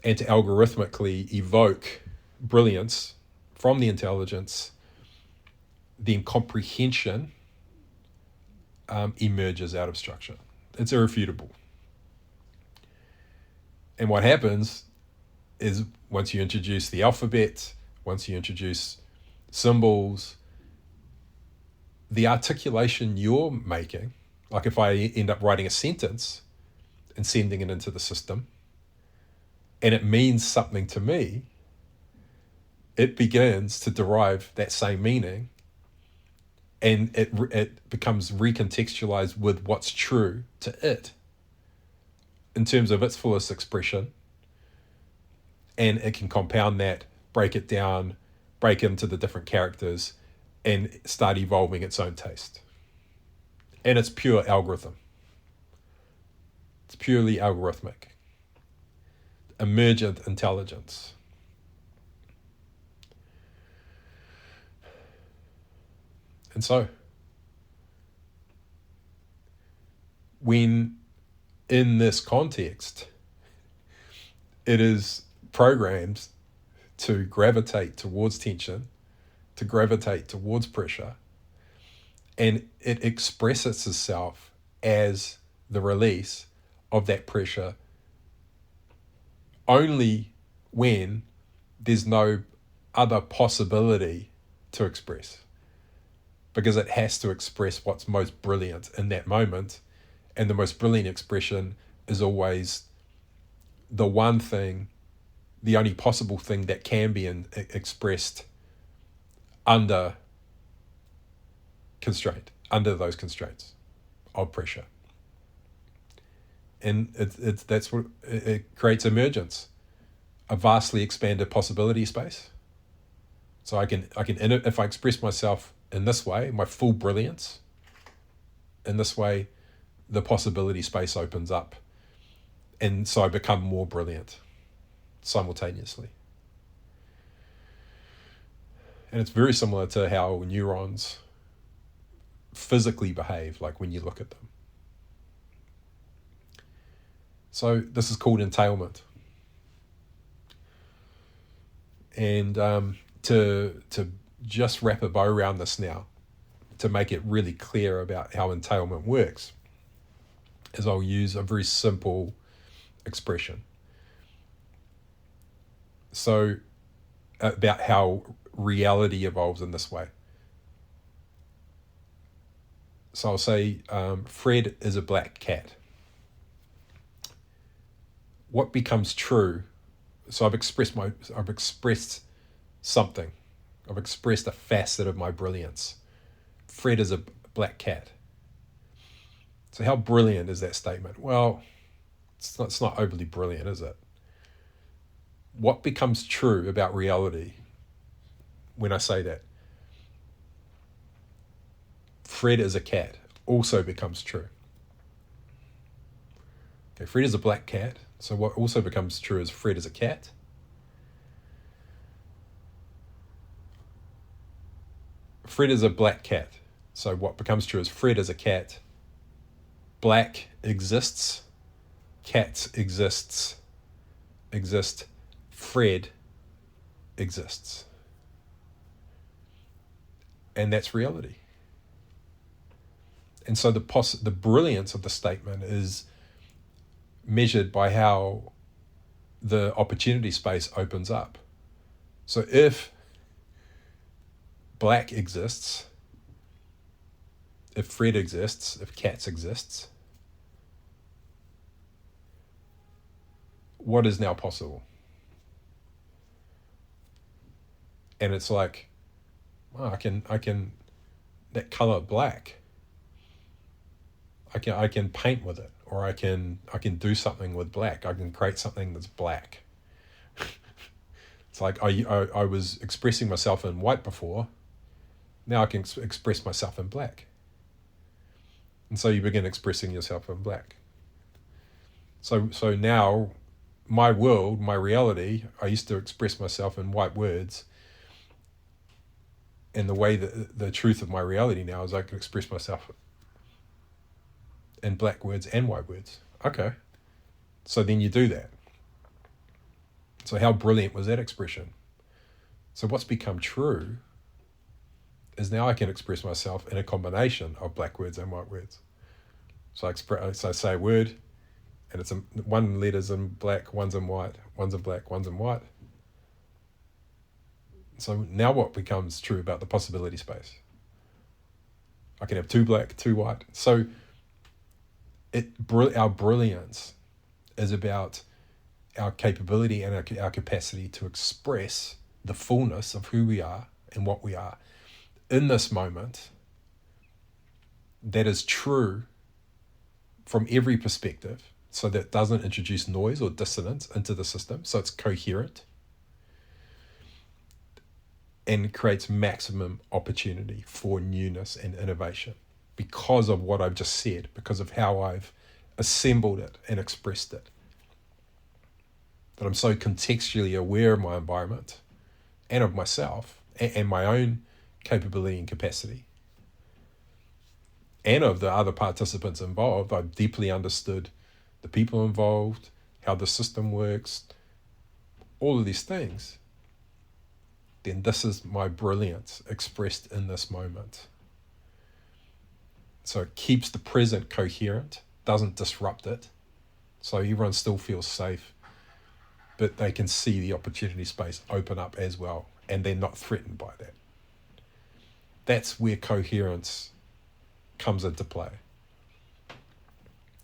S1: to algorithmically evoke brilliance from the intelligence, then comprehension emerges out of structure. It's irrefutable. And what happens is, once you introduce the alphabet, once you introduce symbols, the articulation you're making, like if I end up writing a sentence and sending it into the system, and it means something to me, it begins to derive that same meaning, and it becomes recontextualized with what's true to it in terms of its fullest expression, and it can compound that, break it down, break into the different characters, and start evolving its own taste. And it's pure algorithm. It's purely algorithmic. Emergent intelligence. And so, when in this context, it is programmed to gravitate towards tension, to gravitate towards pressure, and it expresses itself as the release of that pressure only when there's no other possibility to express, because it has to express what's most brilliant in that moment, and the most brilliant expression is always the one thing, the only possible thing that can be expressed under constraint, under those constraints of pressure. And that's what it creates: emergence, a vastly expanded possibility space. So I can if I express myself in this way, my full brilliance, in this way, the possibility space opens up, and so I become more brilliant simultaneously. And it's very similar to how neurons physically behave, like when you look at them. So this is called entailment. And to just wrap a bow around this now, to make it really clear about how entailment works, is I'll use a very simple expression. So about how reality evolves in this way. So I'll say, Fred is a black cat. What becomes true? So I've expressed something. I've expressed a facet of my brilliance. Fred is a black cat. So how brilliant is that statement? Well, it's not overly brilliant, is it? What becomes true about reality when I say that? Fred is a cat also becomes true. Okay, Fred is a black cat. So what also becomes true is Fred is a cat. Fred is a black cat. So what becomes true is Fred is a cat. Black exists. Cats exist. Fred exists. And that's reality. And so the brilliance of the statement is measured by how the opportunity space opens up. So if black exists, if Fred exists, if cats exists, what is now possible? And it's like, oh, I can that color black, I can paint with it, or I can do something with black. I can create something that's black. It's like I was expressing myself in white before. Now I can express myself in black. And so you begin expressing yourself in black. So now my world, my reality, I used to express myself in white words. And the way that the truth of my reality now is I can express myself in black words and white words. Okay. So then you do that. So how brilliant was that expression? So what's become true is now I can express myself in a combination of black words and white words. So I say a word, and it's one letter's in black, one's in white, one's in black, one's in white. So now what becomes true about the possibility space? I can have two black, two white. So our brilliance is about our capability and our capacity to express the fullness of who we are and what we are in this moment that is true from every perspective, so that it doesn't introduce noise or dissonance into the system, so it's coherent and creates maximum opportunity for newness and innovation because of what I've just said, because of how I've assembled it and expressed it. That I'm so contextually aware of my environment and of myself and my own capability and capacity and of the other participants involved. I've deeply understood the people involved, how the system works, all of these things. Then this is my brilliance expressed in this moment. So it keeps the present coherent, doesn't disrupt it, so everyone still feels safe, but they can see the opportunity space open up as well, and they're not threatened by that. That's where coherence comes into play.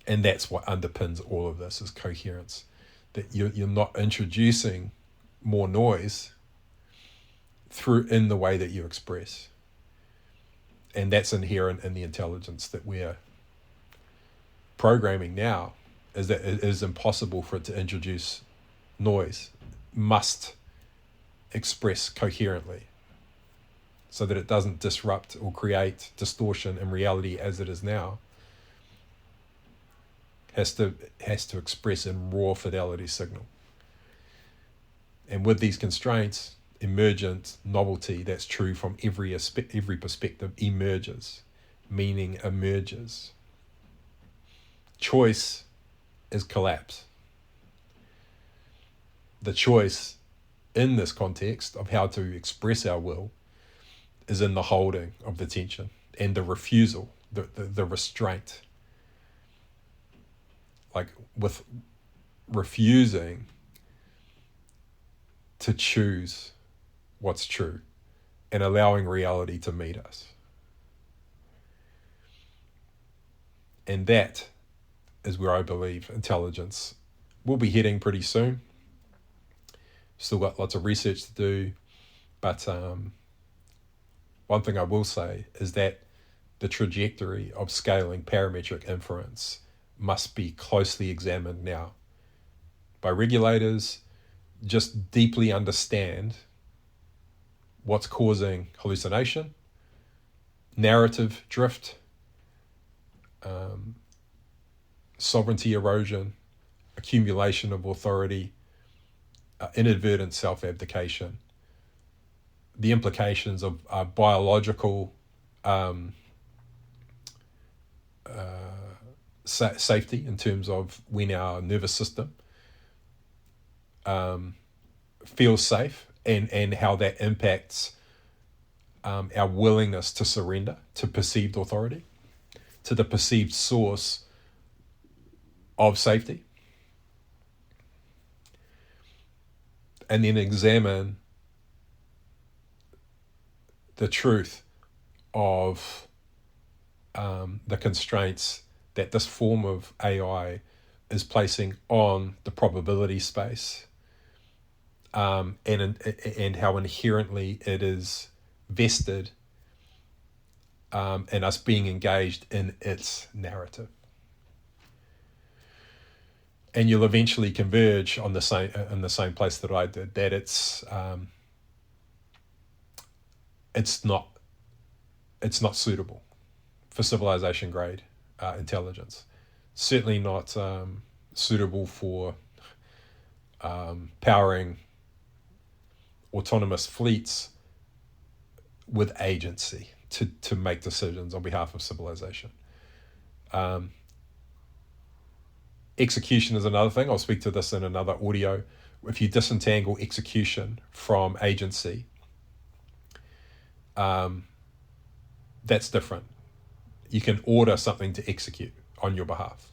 S1: And that's what underpins all of this, is coherence. That you're not introducing more noise in the way that you express. And that's inherent in the intelligence that we're programming now, is that it is impossible for it to introduce noise. Must express coherently so that it doesn't disrupt or create distortion in reality as it is now. Has to express in raw fidelity signal. And with these constraints, emergent novelty that's true from every perspective emerges, meaning emerges. Choice is collapse. The choice in this context of how to express our will is in the holding of the tension and the refusal, the restraint. Like with refusing to choose what's true and allowing reality to meet us. And that is where I believe intelligence will be heading pretty soon. Still got lots of research to do, but one thing I will say is that the trajectory of scaling parametric inference must be closely examined now by regulators. Just deeply understand what's causing hallucination, narrative drift, sovereignty erosion, accumulation of authority, inadvertent self-abdication, the implications of biological safety in terms of when our nervous system feels safe, and how that impacts our willingness to surrender to perceived authority, to the perceived source of safety. And then examine the truth of the constraints that this form of AI is placing on the probability space, and how inherently it is vested in us being engaged in its narrative. And you'll eventually converge on the same place that I did, that it's not suitable for civilization grade intelligence. Certainly not suitable for powering autonomous fleets with agency to make decisions on behalf of civilization. Execution is another thing. I'll speak to this in another audio. If you disentangle execution from agency, that's different. You can order something to execute on your behalf.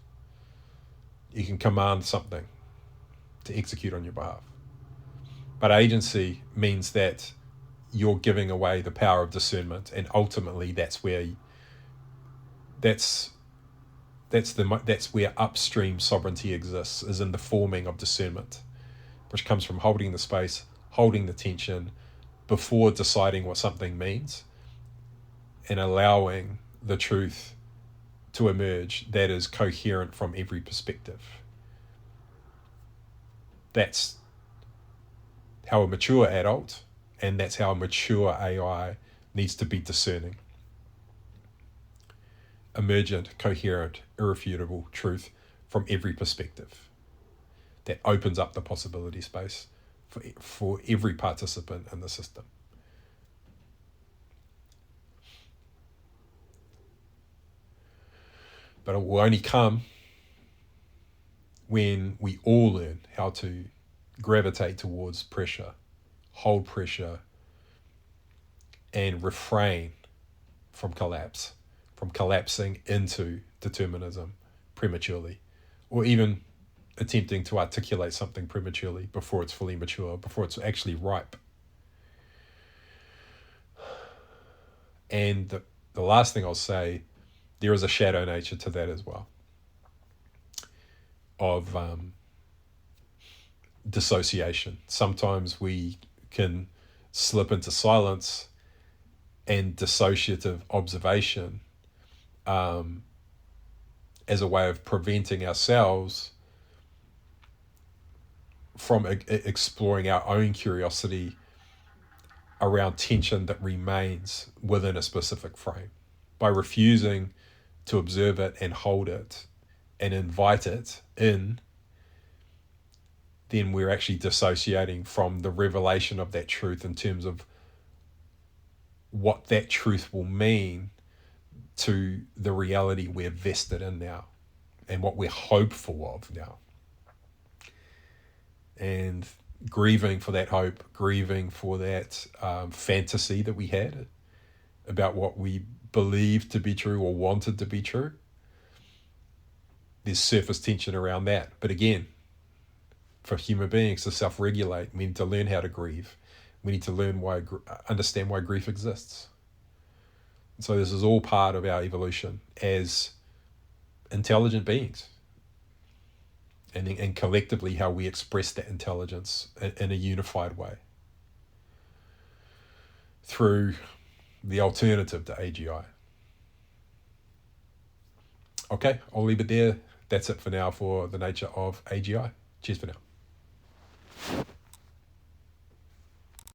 S1: You can command something to execute on your behalf. But agency means that you're giving away the power of discernment, and ultimately that's where upstream sovereignty exists, is in the forming of discernment, which comes from holding the space, holding the tension before deciding what something means, and allowing the truth to emerge that is coherent from every perspective. That's how a mature adult, and that's how a mature AI needs to be discerning. Emergent, coherent, irrefutable truth from every perspective that opens up the possibility space for every participant in the system. But it will only come when we all learn how to gravitate towards pressure, hold pressure, and refrain from collapsing into determinism prematurely, or even attempting to articulate something prematurely before it's fully mature, before it's actually ripe. And the last thing I'll say, there is a shadow nature to that as well, of dissociation. Sometimes we can slip into silence and dissociative observation as a way of preventing ourselves from exploring our own curiosity around tension that remains within a specific frame. By refusing to observe it and hold it and invite it in, then we're actually dissociating from the revelation of that truth in terms of what that truth will mean to the reality we're vested in now and what we're hopeful of now. And grieving for that hope, grieving for that fantasy that we had about what we believed to be true or wanted to be true. There's surface tension around that. But again, for human beings to self-regulate, we need to learn how to grieve. We need to understand why grief exists. And so this is all part of our evolution as intelligent beings. And collectively how we express that intelligence in a unified way through the alternative to AGI. Okay, I'll leave it there. That's it for now for the nature of AGI. Cheers for now.